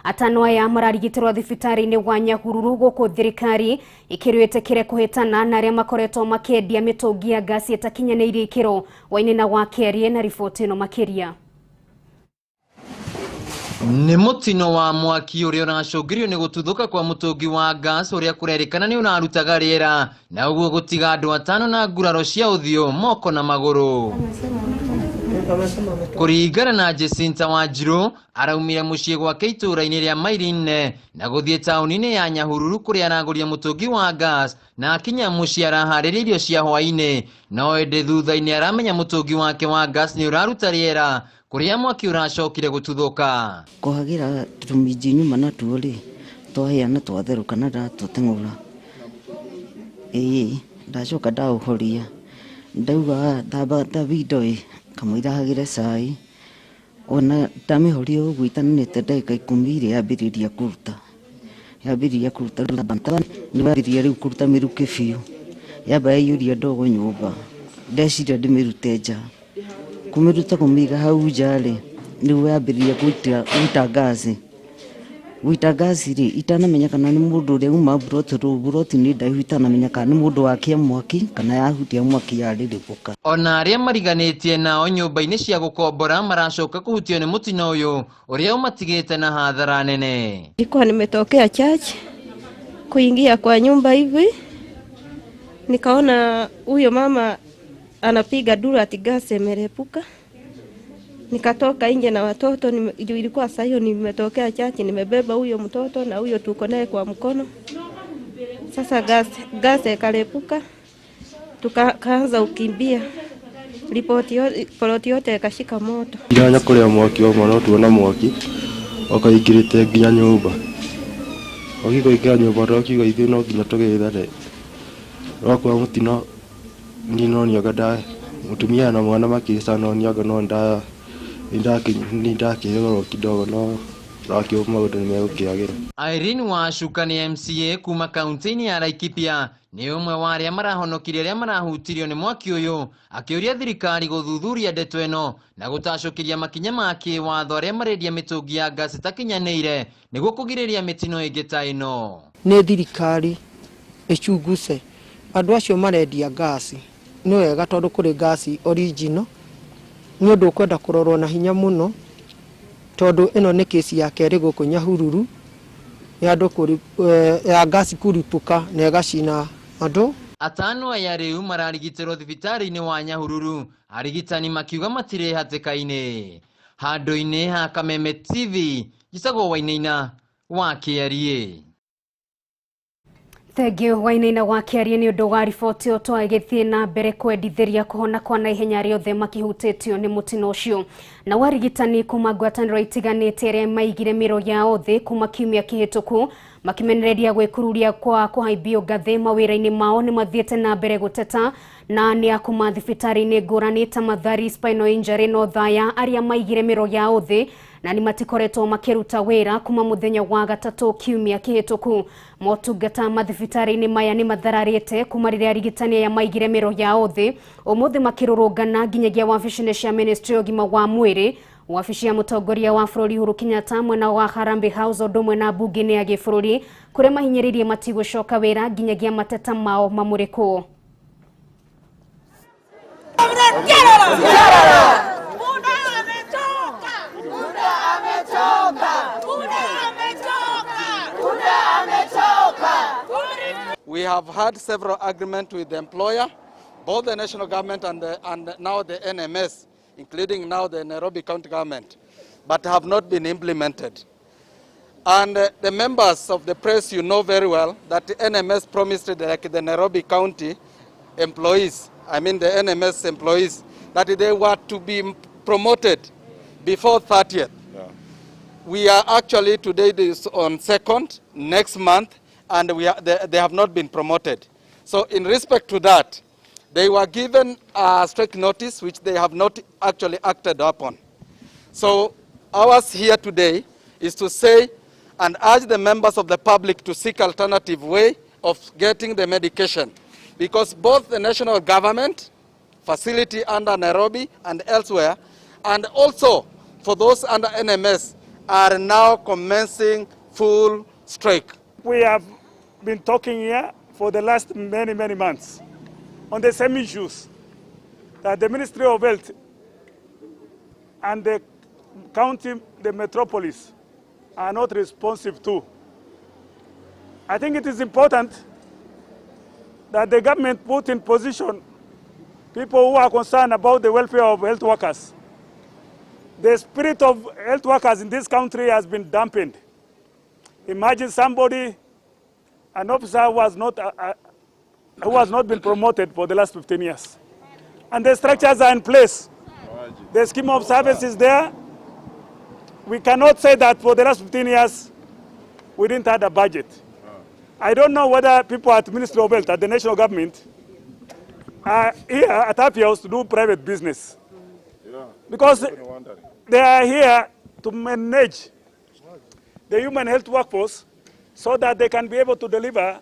atano aya mararigitirwo thibitari-ini wa Nyahururu guku thirikari ikirwite kire kuhitana na aria makoretwo makendia mitungi ya gasi itakinyanĩirie ikiro. Wainina wa Kerie na riboti ino makiria. Ni mutino wa mwaki uria uracungirio ni gututhuka kwa mutungi wa gas uria kurerikana ni unarutaga riera na uguo gutiga andu atano na nguraro cia uthio, moko na maguru. Kuringana na Jacinta Wanjiru, araumire muciĩ gwake itũra-inĩ ria Mairine na guthie taũni-inĩ ya Nyahururu kuria araguria mutungi wa gas, na akinya muciĩ araharĩria irio cia hwaĩ-inĩ, no ende thutha-inĩ aramenya mutungi wake wa gas ni uraruta riera kuria mwaki uracokire gututhuka. Kuhagira tumiji nyuma na tuoli twaheana twatherũka na ndatũteng'ũra ndacoka ndaũhoria ndauga Davido kamũira hagire cai ona ndamĩhoria ũguo itanĩte ndagĩka 10 yambĩrĩria kũruta nĩwambĩrĩria rĩu kũruta mĩrukĩ biũ, yamba yaiyũria ndogo nyũmba, ndeciria ndĩmĩrute nja, kũmĩruta kũmĩiga hau nja-rĩ nĩguo yambĩrĩria gũita ngaci-rĩ itanamenya kana nĩ mũndũ ũrĩa uma buroti-inĩ ndaihu, itanamenya kana nĩ mũndũ wakia mwaki kana yahutia mwaki yarĩrĩbũka. Ona aria mariganĩtie nao nyũmba-inĩ cia gũkombora maracoka kũhutio nĩ mutino ũyũ ũrĩa umatigĩte na hathara nene. Nilikuwa nimetokea church kuingia kwa nyumba hivi, nikaona huyo mama anapiga duru ati gasi imerepuka. Nikatoka nje na watoto, ilikuwa saa hiyo nimetokea church, nimebeba huyo mtoto na huyo tuko naye kwa mkono. Sasa gasi ikarepuka, tukaanza ukimbia, ploti yote ikashika moto. Ndanya kuria mwaki wa mwana tuona mwaki wakaingirite nginya nyumba, wakikoikira nyumba rokiuga ithuĩ no nginya tũgĩthane rokwa mutino ninonioga ndae mutumia na mwana makicanonioga no ndae nindakĩrorwo kidogo no rakĩo maũndũ nĩmegũkĩagĩra. Irene Wacuka ni MCA kuma kaunti-inĩ ya Laikipia ni umwe wa aria marahonokirie aria marahutirio ni mwaki uyu, akiuria thirikari guthuthuria ndeto ino na gutacukiria makinya ma kiwatho aria marendia mitungi ya gas itakinyanĩire niguo kugiriria mitino ĩngĩ ta ino. Ni thirikari icunguce andu acio marendia gasi ni wega tondu kuri gasi original ni undu kwenda kurorwo na hinya muno, tondu ino ni kesi ya keri guku Nyahururu ya andu ya gasi kuripuka na igacina andu. Atano aya riu mararigitirwo thibitari-ini wa Nyahururu, arigitani makiuga matire hatĩka-inĩ. Handũ-inĩ ha Kameme TV, Gĩcagwo Wainaina wa Kĩarie. Thengio Wainaina wa Kĩarie ni undu wa riboti o twagĩthie na mbere kwendithĩria kuhona kwa naihenya riothe makihutĩtio ni mutino ũcio. Na warigitani kuma ngwatanĩro itiganĩte aria maigire mĩro yao thĩ kuma kiumia kĩhĩtũku makimenereria gwĩkururia kwa kũhaimbio ngathĩ mawĩra-inĩ mao ni mathiĩte na mbere gũteta na ni akuma thibitari-inĩ ngũrani ta Mathari Spinal Injury no Thaya aria maigire mĩro yao thĩ na ni matikoretwo makiruta wĩra kuma muthenya wa gatatũ kiumia kĩhĩtũku. Motungata mathibitari-inĩ maya ni mathararĩte kuma rĩrĩa arigitani aya maigire mĩro yao thĩ, ũmũthĩ makĩrũrũngana nginyagia wabici-inĩ cia Ministry ya Ũgima wa Mwĩrĩ, wabici ya mũtongoria wa bũrũri Uhuru Kenyatta mwena wa Harambee House ũndũ ũmwe na mbunge-inĩ ya gĩbũrũri kũrĩa mahinyĩrĩirie matigũcoka wĩra nginyagia mateta mao mamũrĩkwo. We have had several agreements with the employer, both the national government and now the NMS, including now the Nairobi County government, but have not been implemented. And the members of the press, you know very well that the NMS promised, like the Nairobi County employees, I mean the NMS employees, that they were to be promoted before 30th. Yeah. We are actually today is on 2nd, next month, and they have not been promoted. So in respect to that, they were given a strict notice which they have not actually acted upon. So ours here today is to say and urge the members of the public to seek alternative way of getting the medication, because both the national government facility under Nairobi and elsewhere, and also for those under NMS, are now commencing full strike. We have been talking here for the last many months on the same issues that the Ministry of Health and the county, the metropolis, are not responsive to. I think it is important that the government put in position people who are concerned about the welfare of health workers. The spirit of health workers in this country has been dampened. Imagine somebody, an officer who has not been promoted for the last 15 years. And the structures are in place. The scheme of service is there. We cannot say that for the last 15 years we didn't have a budget. I don't know whether people at the Ministry of Health, at the national government, are here at Happy House to do private business. Because they are here to manage the human health workforce so that they can be able to deliver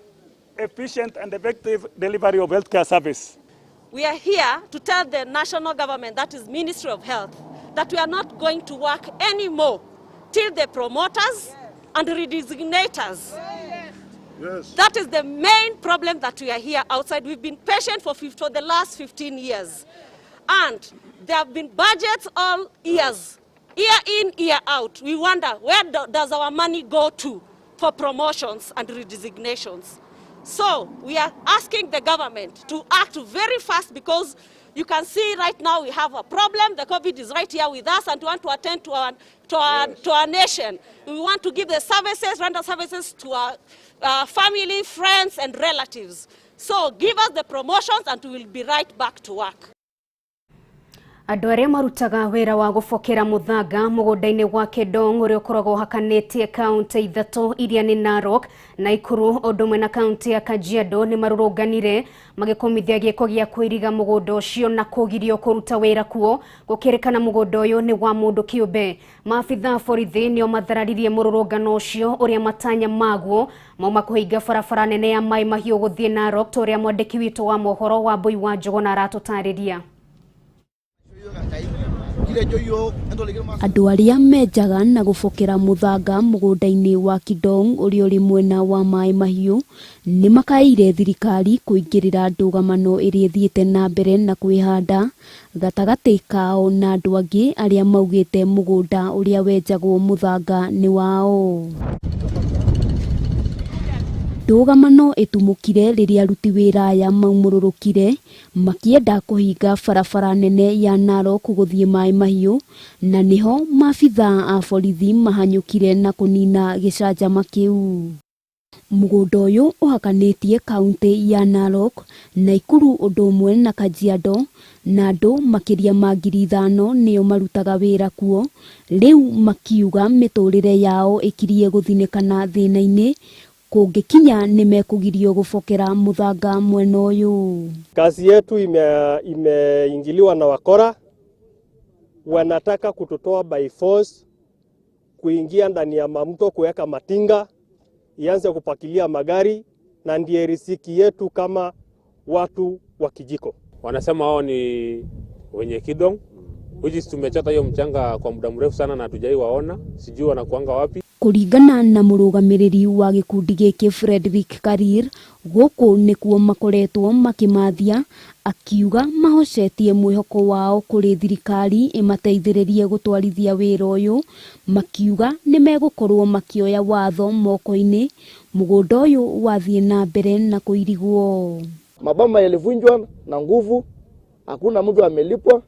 efficient and effective delivery of healthcare service. We are here to tell the national government, that is Ministry of Health, that we are not going to work anymore till the promoters and redesignators. Yes. That is the main problem that we are here outside. We've been patient for the last 15 years. And there have been budgets all years, year in, year out. We wonder, where does our money go to for promotions and redesignations? So we are asking the government to act very fast, because you can see right now we have a problem. The COVID is right here with us, and we want to attend to our nation. We want to give the services, render services to our family, friends, and relatives. So give us the promotions and we will be right back to work. Andũ arĩa marutaga wĩra wa gũbokera mũthanga mũgũnda-inĩ wa Kĩdong ũrĩa ũkoragwo hakanĩtie kaunti ithatũ iria nĩ Narok, Nakuru, ũndũ ũmwe na kaunti ya Kajiado nĩ marũrũnganire magĩkomithia gĩko gĩa kwĩriga mũgũnda ũcio na kũgirio kũruta wĩra kuo, gũkĩrĩkana mũgũnda ũyũ nĩ wa mũndũ kĩũmbe. Maabitha borithi nĩo mathararirie mũrũrũngano ũcio ũrĩa matanya maguo mauma kũhinga barabara nene ya Mai Mahiũ gũthiĩ Narok, ta ũrĩa mwandĩki witũ wa mohoro wa Mbui wa Njũgũna aratũtarĩria. Andũ arĩa menjaga na gũbokera mũthanga mũgũnda-inĩ wa Kĩdong ũrĩa ũrĩ mwena wa Mai Mahiũ nĩ makaire thirikari kũingĩrĩra ndũgamano ĩrĩa ĩthiĩte na mbere na kwĩhanda gatagatĩ kao na andũ angĩ arĩa maugĩte mũgũnda ũrĩa wenjagwo mũthanga nĩ wao. Ndũgamano ĩtumũkire rĩrĩa aruti wĩra aya maumũrũrũkire makĩenda kũhinga barabara nene ya Narok gũthiĩ Mai Mahiũ, na niho maabitha a borithi mahanyũkire na kũnina gĩcanjama kĩu. Mũgũnda ũyũ ũhakanĩtie kaunti ya Narok, Nakuru ũndũ ũmwe na Kajiado, na andũ makĩria ma 5,000 nĩo marutaga wĩra kuo, rĩu makiuga mĩtũrĩre yao ĩkirie gũthinĩkana thĩna-inĩ kũngĩkinya nimekugirio gũbokera mũthanga mwena ũyũ. Kazi yetu imeingiliwa na wakora, wanataka kututoa by force, kuingia ndani ya mamto, kuweka matinga, ianze kupakilia magari, na ndiye riziki yetu kama watu wa kijiko. Wanasema wao ni wenye Kidong, which tumechota hiyo mchanga kwa muda mrefu sana na hatujai waona, sijui wanakuanga wapi. Kũringana na mũrũgamĩrĩri wa gĩkundi gĩkĩ Frederick Karir, gũkũ nĩkuo makoretwo makĩmathia, akiuga mahocetie mwĩhoko wao kũrĩ thirikari ĩmateithĩrĩrie gũtwarithia wĩra ũyũ, makiuga nĩ megũkorwo makĩoya watho moko-inĩ mũgũnda ũyũ wathiĩ na mbere na kũirigwo. Maboma yalivunjwa na nguvu, hakuna mtu amelipwa,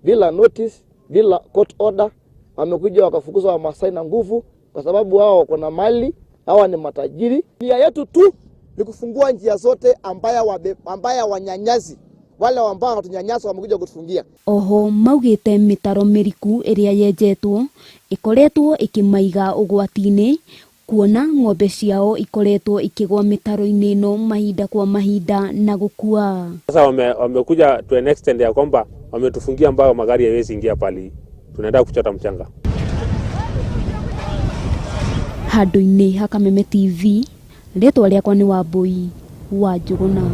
bila notice, bila court order, wamekuja wakafukuza Wamasai na nguvu kwa sababu wao wako na mali, hawa ni matajiri. Nia yetu tu ni kufungua njia zote ambaya wanyanyazi, wale ambao watunyanyasa wamekuja kutufungia. Oho maugĩte mĩtaro mĩriku ĩrĩa yenjetwo ĩkoretwo ĩkĩmaiga ũgwati-inĩ, kuona ng'ombe ciao ikoretwo ikigwa mĩtaro-inĩ ĩno mahinda kwa mahinda na gũkua. Sasa wamekuja to an extent ya kwamba wametufungia ambayo magari hayawezi ingia pale. Tunaenda kuchota mchanga. Handũ-inĩ ha Kameme TV, rĩtwa rĩakwa nĩ Wambui wa Njũgũna.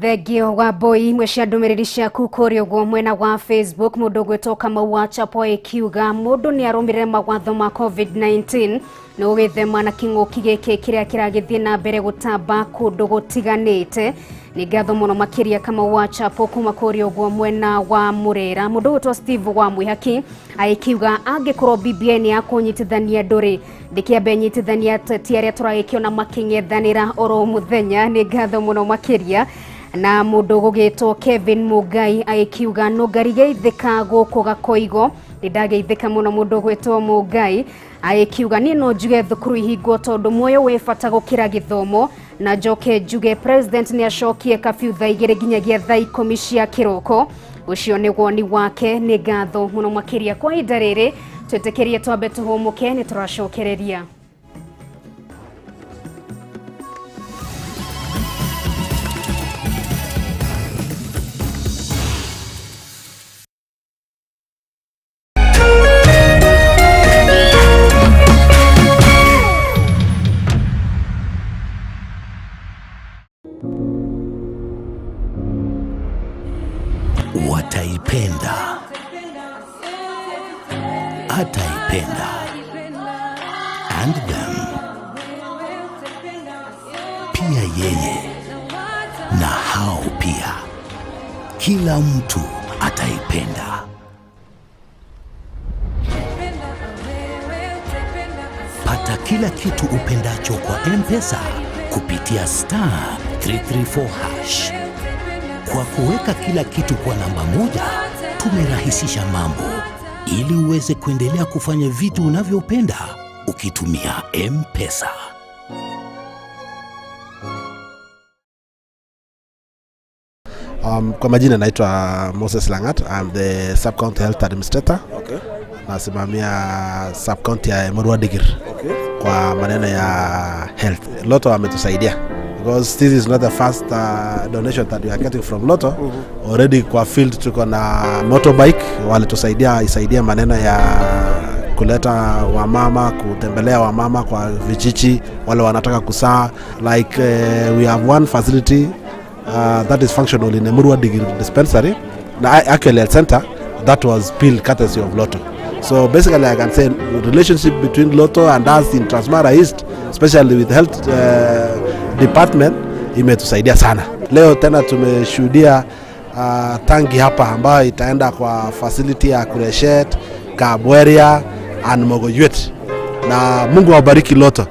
Thegio wa boy imwe cia ndumiriri ciaku kuria guo mwena wa Facebook mundu gwitwo Kamau wa chapo ikiuga mundu ni arumirire mawatho ma COVID-19 no gwithema na king'uki giki kiria kiragithie na mbere gutamba kundu gutiganite. Ni ngatho muno makiria Kamau wa chapo kuma kuria guo mwena wa Murera. Mundu gwitwo Steve wa Mwihaki aikiuga angikorwo BBN ya kunyitithania nduri ndikiambe nyitithania teti aria turagikio na making'ethanira oro muthenya. Ni ngatho muno makiria. Na mundu gugitwo Kevin Mugai aikiuga Nungari geithika guku Gakoigo nindageithika muno. Mundu gwitwo Mugai aikiuga ni no njuge thukuru ihingwo tondu muoyo we bata gukira githomo na njoke njuge president ni acokie kafyu thaa 2 nginyagia thaa 10 cia kiroko. Ucio ni woni wake. Ni ngatho muno makiria kwa ihinda riri. Twetekerie twambe tuhumuke ni turacokereria. Wataipenda, ataipenda, and them, pia yeye, na hao pia, kila mtu ataipenda. Pata kila kitu upendacho kwa M-Pesa kupitia *334#. Kwa kuweka kila kitu kwa namba moja, tumerahisisha mambo ili uweze kuendelea kufanya vitu unavyopenda ukitumia M-Pesa. Kwa majina naitwa Moses Langat. I'm the Sub-County Health Administrator. Okay. Nasimamia Sub-County ya Emurua Digir. Okay. Kwa maneno ya health. Lotto ametusaidia. Because this is not the first donation that we are getting from Lotto. Already kwa field tuko na motorbike walitusaidia isaidia maneno ya kuleta wamama, kutembelea wamama kwa vijiji wale wanataka kusaa. Like we have one facility that is functional in Emurua Digir dispensary. Actually health center that was built courtesy of Lotto. So basically I can say the relationship between Lotto and us in Transmara East, especially with health department, imetusaidia sana. Leo tena tumeshuhudia tangi hapa ambayo itaenda kwa facility ya Kureshet, Kabweria and Mogoyet. Na Mungu awabariki Lotto.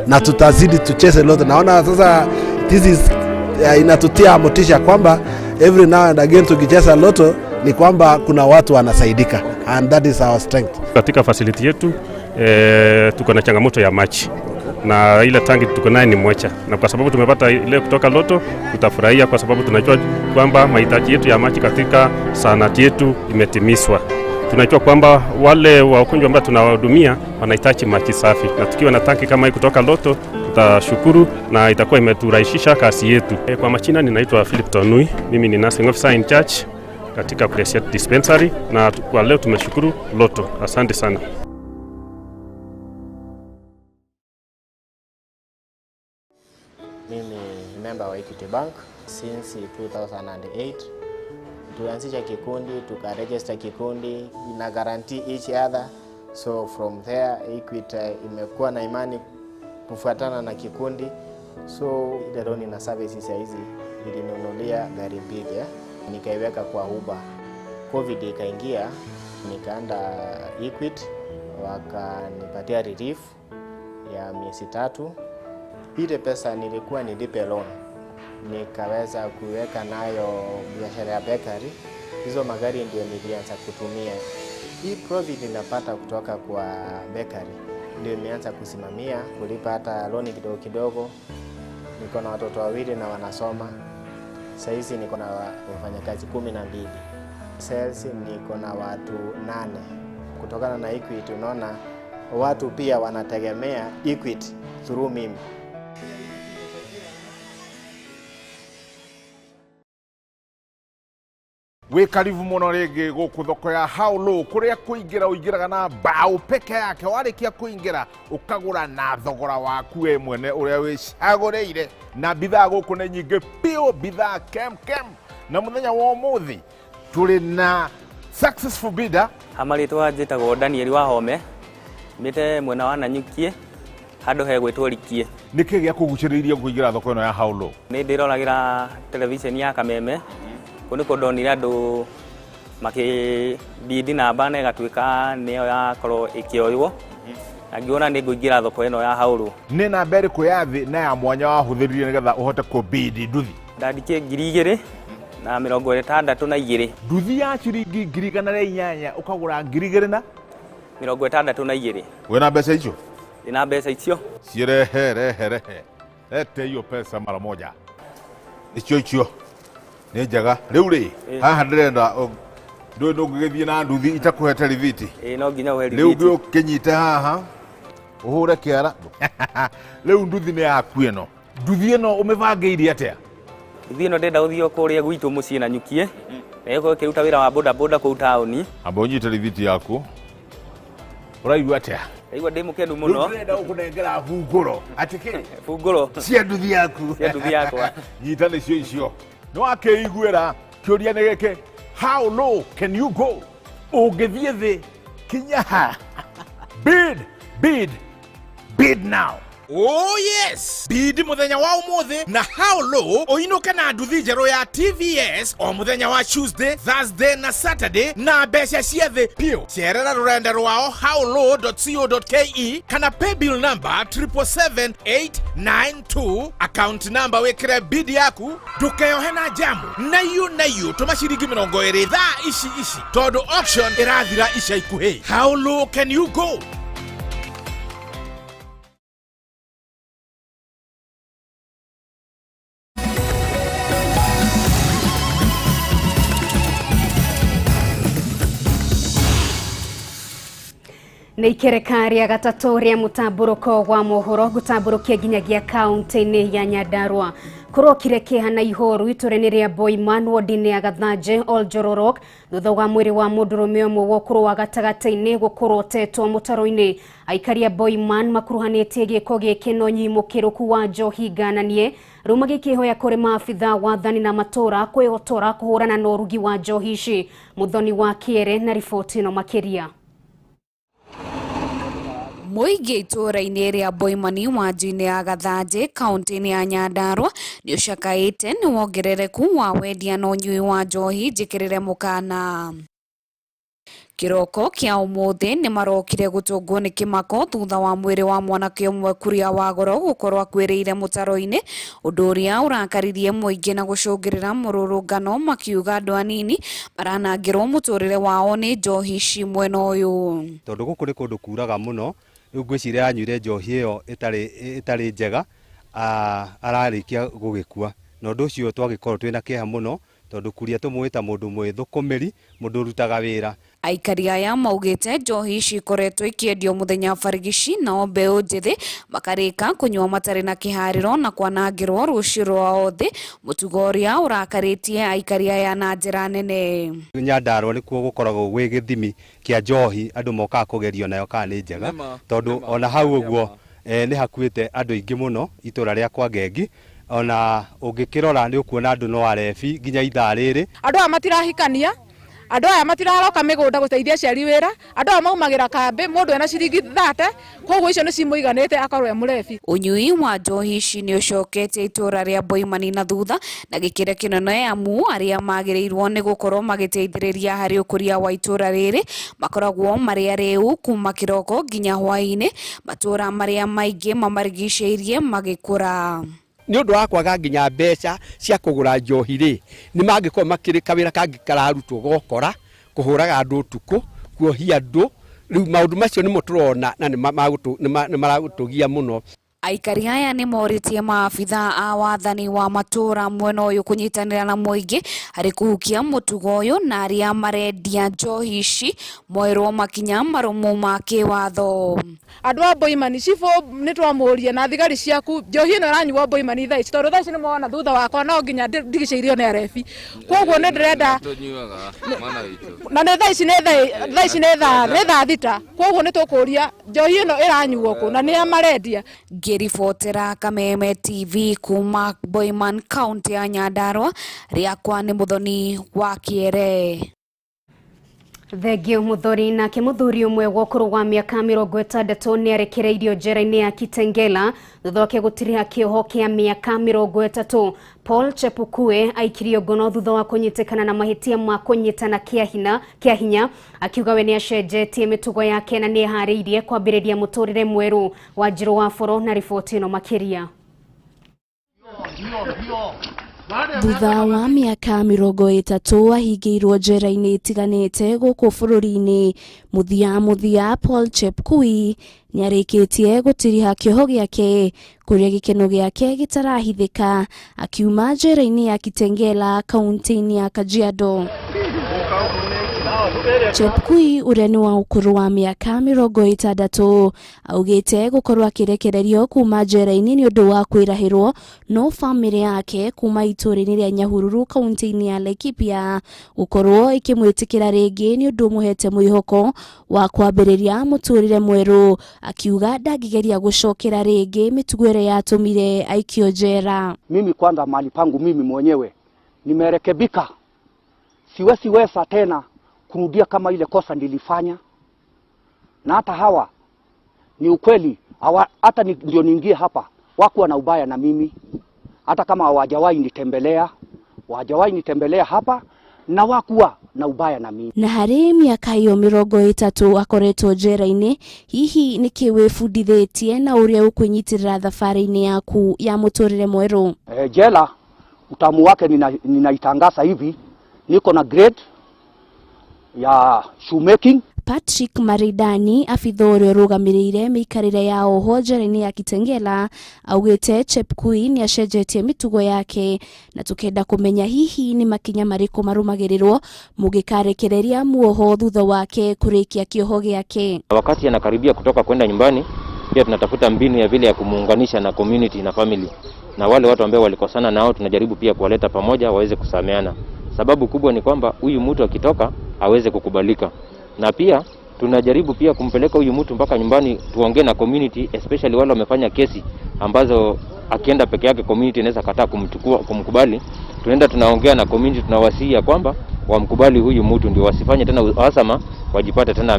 Na tutazidi tucheze Lotto. Naona sasa this is inatutia motisha kwamba every now and again tukicheza Lotto ni kwamba kuna watu wanasaidika, and that is our strength. Katika facility yetu tuko na changamoto ya maji na ile tangi tuko naye ni moja, na kwa sababu tumepata ile kutoka Lotto tutafurahia kwa sababu tunajua kwamba mahitaji yetu ya maji katika zahanati yetu imetimizwa. Tunajua kwamba wale wagonjwa ambao tunawahudumia wanahitaji maji safi, na tukiwa na tangi kama hii kutoka Lotto tutashukuru na itakuwa imeturahisisha kazi yetu. Kwa majina ninaitwa Philip Tonui, mimi ni nursing officer in charge katika Kureshet dispensary, na kwa leo tumeshukuru Lotto. Asante sana. Mimi ni member wa Equity Bank since 2008. Tulianzisha kikundi, tukaregister kikundi, ina guarantee each other. So from there Equity imekuwa na imani kufuatana na kikundi. So ile loan na services hizi nilinunulia gari big, nikaiweka kwa Uber. Covid ikaingia, nikaenda Equity wakanipatia relief ya miezi 3. Ile pesa nilikuwa nilipe loan, nikaweza kuweka nayo biashara ya bakery. Hizo magari ndio nilianza kutumia. Hii profit ninapata kutoka kwa bakery ndio nimeanza kusimamia, kulipa hata loan kidogo kidogo. Niko na watoto wawili na wanasoma. Sasa hizi niko na wafanyakazi 12. Sales niko na watu 8. Kutokana na Equity unaona watu pia wanategemea Equity through mimi. we karibu muno ringi guku thoko ya How Low kuria kuingira uingiraga na bao peke yake warikia kuingira ukagura na thogora waku we mwene uria wicaguriire na bidhaa guku ni nyingi pio bidhaa kem na muthenya wa umuthi turi na successful bidder amaritwa njitagwo Daniel wa Home mite mwena wa Nanyukie handu he gwitwo Rikie. Niki gya kuguciriria kuingira thoko ino ya How Low? Ni ndirolagira television ya Kameme kuni kondonire andu makibidi namba na igatuika niyo yakorwo ikioywo agiona ni nguingira thoko ino ya How Low. Ni namba iriku ya thi na ya mwanya wa huthiririe nigetha uhote kubidi nduthi? Ndandikie 2,000 na 62 nduthi ya ciringi 1,800 ukagura 2,000 na 62. Wena mbeca icio? Ina mbeca icio cirehe ete hiyo pesa mara moja icio ni njega riu ri haha ndirenda ndu ngigithie na nduthi itakuhete riviti no nginya uhe riviti riu ngiukinyite haha uhure kiara riu nduthi ni yaku ino nduthi ino umibangiire atia? Nduthi ino ndenda uthio kuria gwitu mucii na Nyukie eko kiruta wira wa boda kuu tauni amba unyite riviti yaku uraigua atia? Igwa ndi mukenu muno ndenda ukunengera funguro atiki funguro cia nduthi yaku nyita ni cio icio no akeiguira kiuria ni gike how low can you go ungithie thi kinya ha bid now. Oh yes! Bidi muthenya wa umuthi na How Low uinuke na nduthi njeru ya TVS o muthenya wa Tuesday, Thursday na Saturday na mbeca ciathi pio. Cerera rurenda rwao howlow.co.ke kana paybill number 777-892 account number wekire bidi yaku ndukeyohe na jamu na iyo tuma ciringi 20 thaa ici tondu auction irathira ica ikuhi. How low can you go? Nĩ ikereka rĩa gatatũ rĩa mũtambũrũko wa mohoro gũtambũrũkia nginyagia kaunti-inĩ ya Nyandarua. Kũrokire kĩeha ihoru itũra-inĩ rĩa Boiman ward-inĩ ya Gathanje Oljororok thutha wa mwĩrĩ wa mũndũrũme ũmwe wa ũkũrũ wa gatagatĩ-inĩ gũkorwo ũtetwo mũtaro-inĩ. Aikari a Boiman makuruhanĩtie gĩko gĩkĩ na ũnyimũkĩrũku wa njohi ngananie rĩu magĩkĩhoya kũrĩ maabitha wathani na matũra kwĩhotora kũhũrana na ũrugi wa njohi ici. Mũthoni wa Kĩere na riboti ĩno makĩria. Muingi itũra-inĩ rĩa Boimani wanjũ-inĩ ya Gathanje kaunti-inĩ ya Nyandarua nĩ ũcakaĩte nĩ wongerereku wa wendia na ũnyui wa njohi njĩkĩrĩre mũkana. Kiroko kia ũmũthĩ nĩ marokire gũtũngwo nĩ kĩmako thutha wa mwĩrĩ wa mwanake ũmwe Kuria wa Goro gũkorwo akuĩrĩire mũtaro-inĩ, ũndũ ũrĩa ũrakaririe mũingĩ na gũcũngĩrĩra mũrũrũngano makiuga andũ anini maranangĩrwo mũtũrĩre wao nĩ njohi ici mwena ũyũ. Tondũ gũkũ nĩ kũndũ kuraga mũno, rĩu ngwĩciria anyuire njohi ĩyo ĩtarĩ njega ararĩkia gũgĩkua, na ũndũ ũcio twagĩkorwo twĩna kĩeha mũno tondũ Kuria tũmũĩta mũndũ mwĩthũkũmĩri, mũndũ ũrutaga wĩra. Aikari aya maugĩte njohi ici ikoretwo ikĩendio mũthenya barigici na mbeũ njĩthĩ makarĩka kũnyua matarĩ na kĩharĩro na kwanangĩrwo rũciũ rwao thĩ, mũtugo ũrĩa ũrakarĩtie aikari aya na njĩra nene. Nyandarua nĩkuo gũkoragwo gwĩ gĩthimi kĩa njohi andũ mokaga kũgerio nayo kana nĩ njega, tondũ ona hau ũguo nĩ hakuĩte andũ aingĩ mũno itũra rĩa kwa Ngengi, ona ũngĩkĩrora nĩ ũkuona andũ no arebi nginya ithaa rĩrĩ. Andũ aya matirahikania, andũ aya matiraroka mĩgũnda gũteithia aciari wĩra, andũ aya maumagĩra kambĩ mũndũ ena ciringi 30, koguo icio nĩ cimũiganĩte akorwo e mũrebi. Ũnyui wa njohi ici nĩ ũcoketie itũra rĩa Boimani na thutha na gĩkĩro kĩnene amu arĩa magĩrĩirwo nĩ gũkorwo magĩteithĩrĩria harĩ ũkũria wa itũra rĩrĩ makoragwo marĩ arĩu kuma kĩroko nginya hwaĩ-inĩ, matũra marĩa maingĩ mamarigicĩirie magĩkũra. Nĩ ũndũ wa kwaga nginya mbeca cia kũgũra njohi rĩ, nĩ mangĩkorwo makĩrĩ kawĩra kangĩ kararutwo gokora, kũhũraga andũ ũtukũ, kuohia andũ. Rĩu maũndũ macio nĩmo tũrona na nĩ maragũtũgia mũno. Aikari aya nĩ morĩtie maabitha a wathani wa matũra mwena ũyũ kũnyitanĩra na mũingĩ harĩ kũhukia mũtugo ũyũ na arĩa marendia njohi ici moerwo makinya marũmu ma kĩwatho. Andũ a Boimani cifo nĩ twamũria na thigari ciaku njohi ĩno ĩranyuo Boimani thaa ici tondũ thaa ici nĩ mona thutha wakwa no nginya ndigicĩirio nĩ arebi. Koguo nĩ ndĩrenda na nĩ thaa ici nĩ thaa thita. Koguo nĩ tũkũria njohi ĩno ĩranyuo kũ na nĩ amarendia. Ngĩribotera Kameme TV kuma Boiman County ya Nyandarua, rĩakwa nĩ Mũthoni wa Kĩere. Thengio Muthori na mũthuri ũmwe wa ũkũrũ wa mĩaka 60 nĩ arekereirio njera-inĩ ya Kitengela thutha wake gũtiriha kĩoho kĩa mĩaka 30. Paul Chepukue aikirio ngono thutha wa kũnyitĩkana na mahĩtia ma kũnyitana kĩa hinya, akiuga we nĩ acenjetie mĩtugo yake na nĩ eharĩirie kwambĩrĩria mũtũrĩre mwerũ. Wanjirũ wa Boro na riboti ĩno makĩria. Thutha wa mĩaka 30 ahingĩirwo njera-inĩ itiganĩte gũkũ bũrũri-inĩ, muthia Paul Chepukui nĩarĩkĩtie gũtiriha kĩoho gĩake kũrĩa gĩkeno gĩake gĩtarahithĩka, akiuma njera-inĩ ya Kitengela kaunti-inĩ ya Kajiado. Chepukui ũrĩa nĩ wa ũkũrũ wa mĩaka 60 augĩte gũkorwo akĩrekererio kuma njera-inĩ nĩ ũndũ wa kwĩrahĩrwo no famĩlĩ yake kuma itũũra-inĩ rĩa Nyahururu kaunti-inĩ ya Laikipia gũkorwo ĩkĩmwĩtĩkĩra rĩngĩ nĩ ũndũ mũhete mwĩhoko wa kwambĩrĩria mũtũrĩre mwerũ, akiuga ndangĩgeria gũcokera rĩngĩ mĩtugo ĩrĩa yatũmire aikio njera. Mimi kwanza mali pangu mimi mwenyewe nimerekebika, siweza tena kurudia kama ile kosa nilifanya, na hata hawa ni ukweli hata ndio niingie hapa wakuwa na ubaya na mimi, hata kama hawajawahi nitembelea hapa na wakuwa na ubaya na mimi. Na harĩ mĩaka hiyo 30 akoretwo njera-inĩ, hihi nĩkĩ wĩbundithĩtie na ũrĩa ũkwĩnyitĩrĩra thabarĩ-inĩ yaku ya mũtũrĩre mwerũ? Jela utamu wake ninaitangaza hivi, niko na grade ya shoemaking. Patrick Maridani, afitha ũrĩa ũrũgamĩrĩire mĩikarĩre ya oho njera-inĩ ya Kitengela, augĩte Chepukui nĩ acenjetie mĩtugo yake na tũkenda kũmenya hihi nĩ makinya marĩkũ marũmagĩrĩrwo mũngĩkarekereria muoho thutha wake kũrĩkia kĩoho gĩake. Wakati anakaribia kutoka kwenda nyumbani, pia tunatafuta mbinu ya vile ya kumuunganisha na community na family, na wale watu ambao walikosana nao tunajaribu pia kuwaleta pamoja waweze kusameana. Sababu kubwa ni kwamba huyu mtu akitoka aweze kukubalika, na pia tunajaribu pia kumpeleka huyu mtu mpaka nyumbani tuongee na community, especially wale wamefanya kesi ambazo akienda peke yake community inaweza kataa kumkubali. Tunaenda tunaongea na community, tunawasia kwamba wamkubali huyu mtu ndio wasifanye tena uhasama, wajipate tena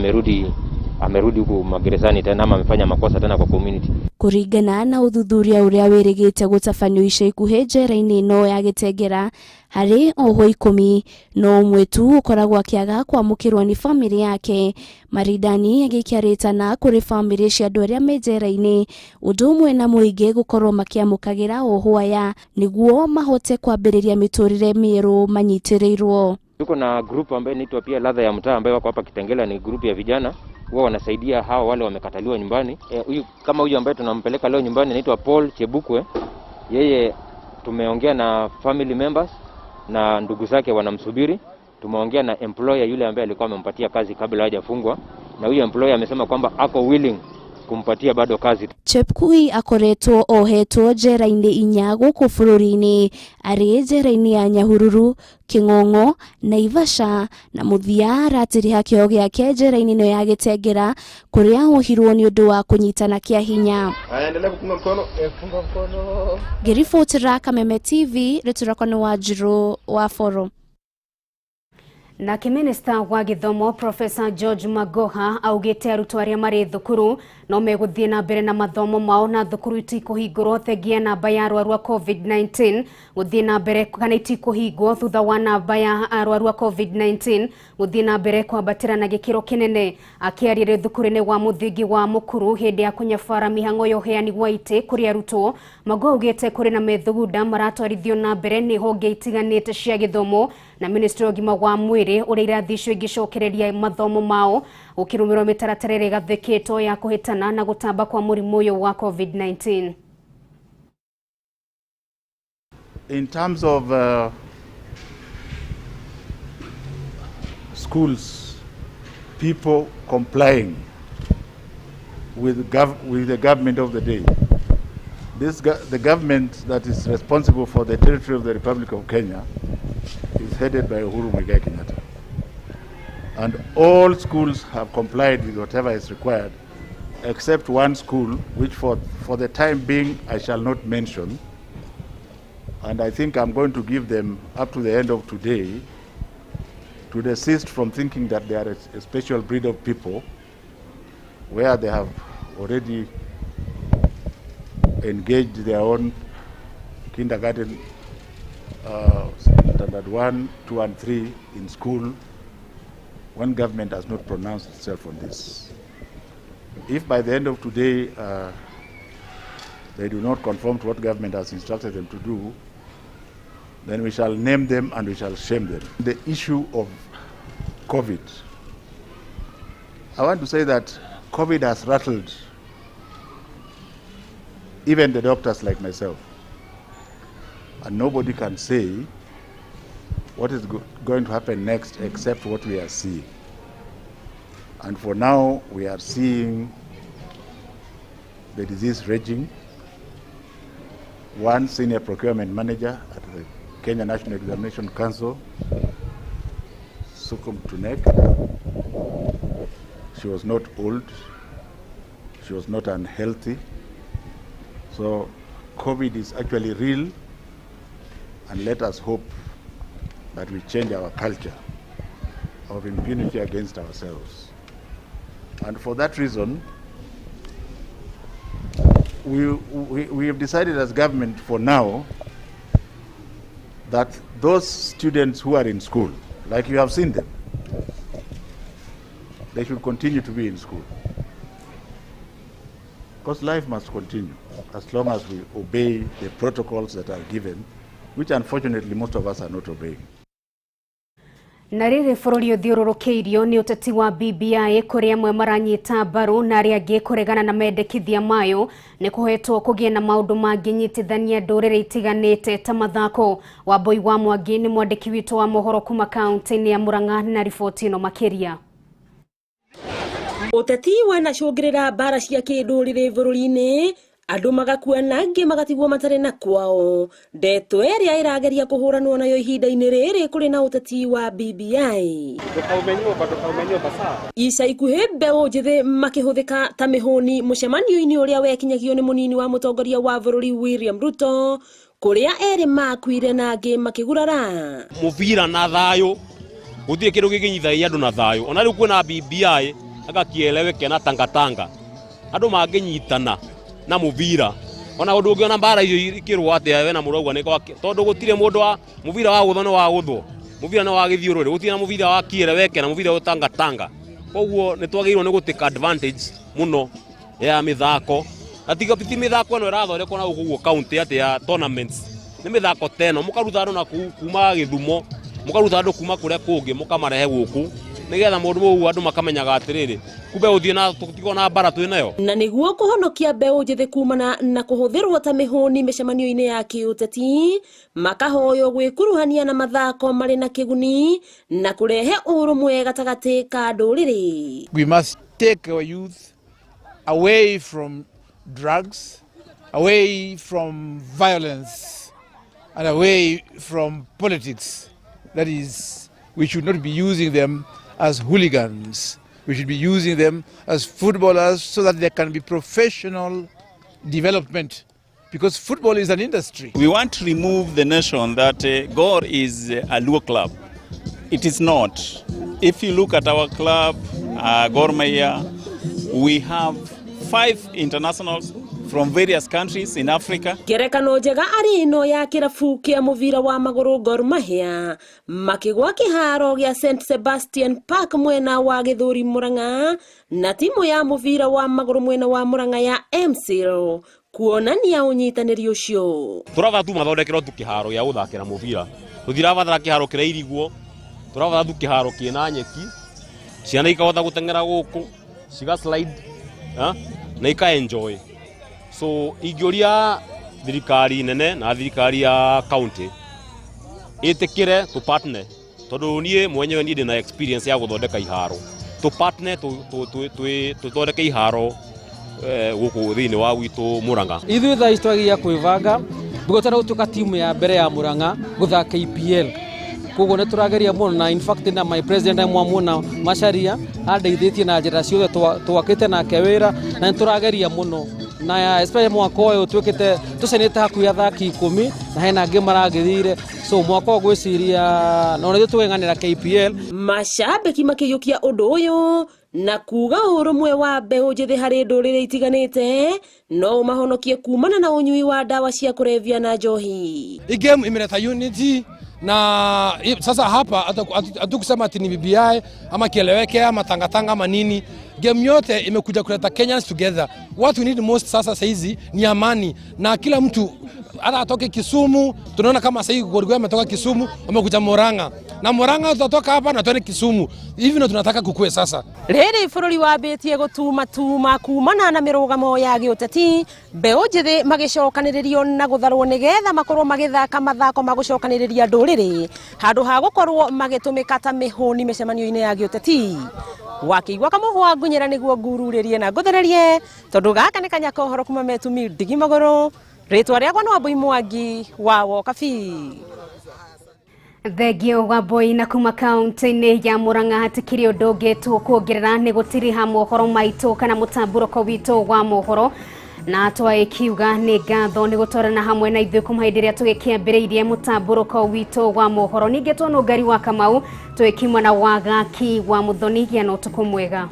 amerudi huku magerezani tena ama amefanya makosa tena kwa community. Kũringana na ũthuthuria ũrĩa wĩrĩgĩte gũtabanio ica ikuhĩ njera-inĩ ĩno ya Gĩtengera, harĩ oho 10 no ũmwe tu ũkoragwo akĩaga kwamũkĩrwo nĩ famĩlĩ yake. Maridani agĩkĩarĩtana kũrĩ famĩlĩ cia andũ arĩa me njera-inĩ, ũndũ ũmwe na mũingĩ gũkorwo makĩamũkagĩra oho aya nĩguo mahote kwambĩrĩria mĩtũrĩre mĩerũ manyitĩrĩirwo. Tuko na group ambayo inaitwa pia ladha ya mtaa ambayo wako hapa Kitengela, ni group ya vijana wao wanasaidia hawa wale wamekataliwa nyumbani. Huyu ambaye tunampeleka leo nyumbani anaitwa Paul Chepukue. Yeye tumeongea na family members na ndugu zake wanamsubiri. Tumeongea na employer yule ambaye alikuwa amempatia kazi kabla hajafungwa, na huyo employer amesema kwamba ako willing kumpatia bado kazi. Chepukui akoretwo ohetwo njera-inĩ 4 gũkũ bũrũri-inĩ, arĩ njera-inĩ ya Nyahururu, King'ong'o, Naivasha na mũthia aratĩrĩha kĩoho gĩake njera-inĩ ĩno ya Gĩtengera kũrĩa ahohirwo nĩ ũndũ wa kũnyitana kĩa hinya. Endelea kufunga mkono, funga mkono. Ngĩribotera Kameme TV, rĩtũrakwa nĩ Wanjirũ wa Boro. Na Minista wa Gĩthomo Professor George Magoha augĩte arutwo arĩa marĩ thukuru no megũthiĩ na mbere na mathomo mao na thukuru itikũhingũrwo thengia namba ya arwaru a COVID-19 gũthiĩ na mbere kana itikũhingwo thutha wa namba ya arwaru a COVID-19 gũthiĩ na mbere kwambatĩra na gĩkĩro kĩnene. Akĩarĩria thukuru-inĩ wa mũthingi wa Mũkuru hĩndĩ ya kũnyabara mĩhang'o ya ũheani wa itĩ kũrĩ arutwo, Magoha augĩte kũrĩ na methugunda maratwarithio na mbere nĩ honge itiganĩte cia gĩthomo na ministry of gima wa mwiri uria irathicwo igicokereria mathomo mao ukirumirwo mitaratara ira igathikitwo ya kuhitana na gutamba kwa murimu uyu wa COVID-19. In terms of schools, people complying with the government of the day. The government that is responsible for the territory of the Republic of Kenya is headed by Uhuru Muigai Kenyatta. And all schools have complied with whatever is required, except one school, which for the time being I shall not mention. And I think I'm going to give them up to the end of today to desist from thinking that they are a special breed of people, where they have already engaged their own kindergarten, standard 1, 2, and 3 in school, when government has not pronounced itself on this. If by the end of today they do not conform to what government has instructed them to do, then we shall name them and we shall shame them. The issue of COVID, I want to say that COVID has rattled even the doctors like myself. And nobody can say what is going to happen next except what we are seeing. And for now, we are seeing the disease raging. One senior procurement manager at the Kenya National Examination Council succumbed to neck. She was not old. She was not unhealthy. So COVID is actually real, and let us hope that we change our culture of impunity against ourselves. And for that reason, we have decided as government for now that those students who are in school, like you have seen them, they should continue to be in school. Because life must continue as long as we obey the protocols that are given, which unfortunately most of us are not obeying. Na riri bururi uthiururukiirio ni uteti wa BBI kuri amwe maranyita mbaru na aria angi kuregana na mendekithia mayo ni kuhetwo kugie na maundu manginyitithania ndurire itiganite ta mathako. Wambui wa Mwangi ni mwandiki witu wa mohoro kuma kaunti ya Murang'a na riboti ino makiria. Uteti wanacungirira mbara cia kindurire bururi-ini, andu magakua na angi magatigwo matare na kwao. Ndeto iria irageria kuhuranwo nayo ihinda-ini riri kuri na uteti wa BBI. Ica ikuhi mbeu njithi makihuthika ta mihuni mucemanio-ini uria wekinyagio ni munini wa mutongoria wa bururi William Ruto, kuria eri makuire na angi makigurara. Muvira na thayo guthie kindu gikinyithagia andu na thayo. Ona riu kwina BBI agakieleweke na tangatanga. Andu manginyitana na muvira. Ona undu ungiona mbara icio ikirwo atia we na murauga ni tondu gutire mundu wa muvira wa guthano wa guthwo. Muvira na wa githiururi gutire na muvira wa kieleweke na muvira utangatanga. Koguo ni twagirwo ni gutake advantage muno ya mithako. Atiga piti mithako no irathondekwo na guguo county ati ya tournaments. Ni mithako teno mukaruta andu na kuma Githumo, mukaruta andu kuma kuria kungi mukamarehe guku. Nigetha mundu wo andu makamenyaga atiriri kumbe uthie na tutigo na mbara twinayo. Na niguo kuhonokia mbeu njithi kumana na kuhuthirwo ta mihuni micemanio-ini ya kiuteti, makahoyo gwikuruhania na mathako mari na kiguni na kurehe urumwe gatagati ka nduriri. We must take our youth away from drugs, away from violence, and away from politics. That is, we should not be using them as hooligans. We should be using them as footballers so that there can be professional development, because football is an industry. We want to remove the notion that Gor is a Luo club. It is not. If you look at our club, Gor Mahia, we have 5 internationals from various countries in Africa. Gerekano njega ari ino ya kirabu kia muvira wa maguru Gor Mahia makigwa kiharo gia St Sebastian Park mwena wa Githuri Murang'a na timu ya muvira wa maguru mwena wa Murang'a ya MCL kuonania unyitaniri ucio. Turava tu mathondekero tu kiharo ya guthakira muvira tutirabatara kiharo kirairiguo turabatara tu kiharo kina nyeki ciana ikahota gutengera guku ciga slide na ika enjoy. So igioria thirikari nene na thirikari ya county itikire tu partner tondu nie mwenyewe ndi na experience ya guthondeka iharo tu partner tu thondeke iharo guku thini wa witu Murang'a. Ithu tha istwagia kwivanga bigotara gutuka timu ya mbere ya Murang'a guthaka KPL koguo ne turageria muno na in fact na my president amwamuna Macharia andeithĩtie na njĩra ciothe twakĩte nake wĩra na turageria muno na especially mwaka ũyũ twĩkĩte tũcenete hakuhĩ athaki 10 na hena angĩ maragĩthire so mwaka ũyũ gwĩciria na nĩ tũgeng'anĩra KPL. Mashabiki makĩiyũkia ũndũ ũyũ na kuga ũrũmwe wa mbeũ njĩthĩ harĩ ndũrĩrĩ itiganĩte no mahonokie kumana na ũnyui wa dawa cia kũrebia na njohi. Game imeleta unity na sasa hapa hatukusema ati ni BBI ama kieleweke ama tangatanga ama nini. Game yote imekuja kuleta Kenyans together. What we need most sasa saizi ni amani na kila mtu hata atoke Kisumu. Tunaona kama sasa hivi Gorgoi ametoka Kisumu amekuja Murang'a na Murang'a tutatoka hapa na tuende Kisumu. Hivi ndio tunataka kukue sasa. Rĩrĩ bũrũri wambĩtie gũtuma kumana na mĩrũgamo ya gĩũteti mbeũ njĩthĩ magĩcokanĩrĩrio na gũtharwo nĩgetha makorwo magĩthaka mathako ma gũcokanĩrĩria ndũrĩrĩ handũ ha gũkorwo magĩtũmĩka ta mĩhũni mĩcemanio-inĩ ya gĩũteti. Wakĩigua Kamau ngunyĩra nĩguo ngururĩrie na ngũthererie tondũ gaka nĩ kanya kohoro kuma Metumi Ndigi Magũrũ. Rĩtwa rĩakwa nĩ Wambui Mwangi wa Wokabi. Thegio wa Boi na kuma kaunti-inĩ ya Murang'a hatikĩrĩ ũndũ ũngĩtwo kuongerera nĩ gũtiriha mohoro maitũ kana mũtamburũko witũ wa mohoro na twaikiuga nĩ ngatho nĩ gũtwarana hamwe na ithuĩ kuma hĩndĩ ĩrĩa tũgĩkĩambĩrĩirie mũtamburũko witũ wa mohoro. Ningĩ Nungari wa Kamau twĩkimana wa gaki wa Muthoni gĩa na ũtukũ mwega.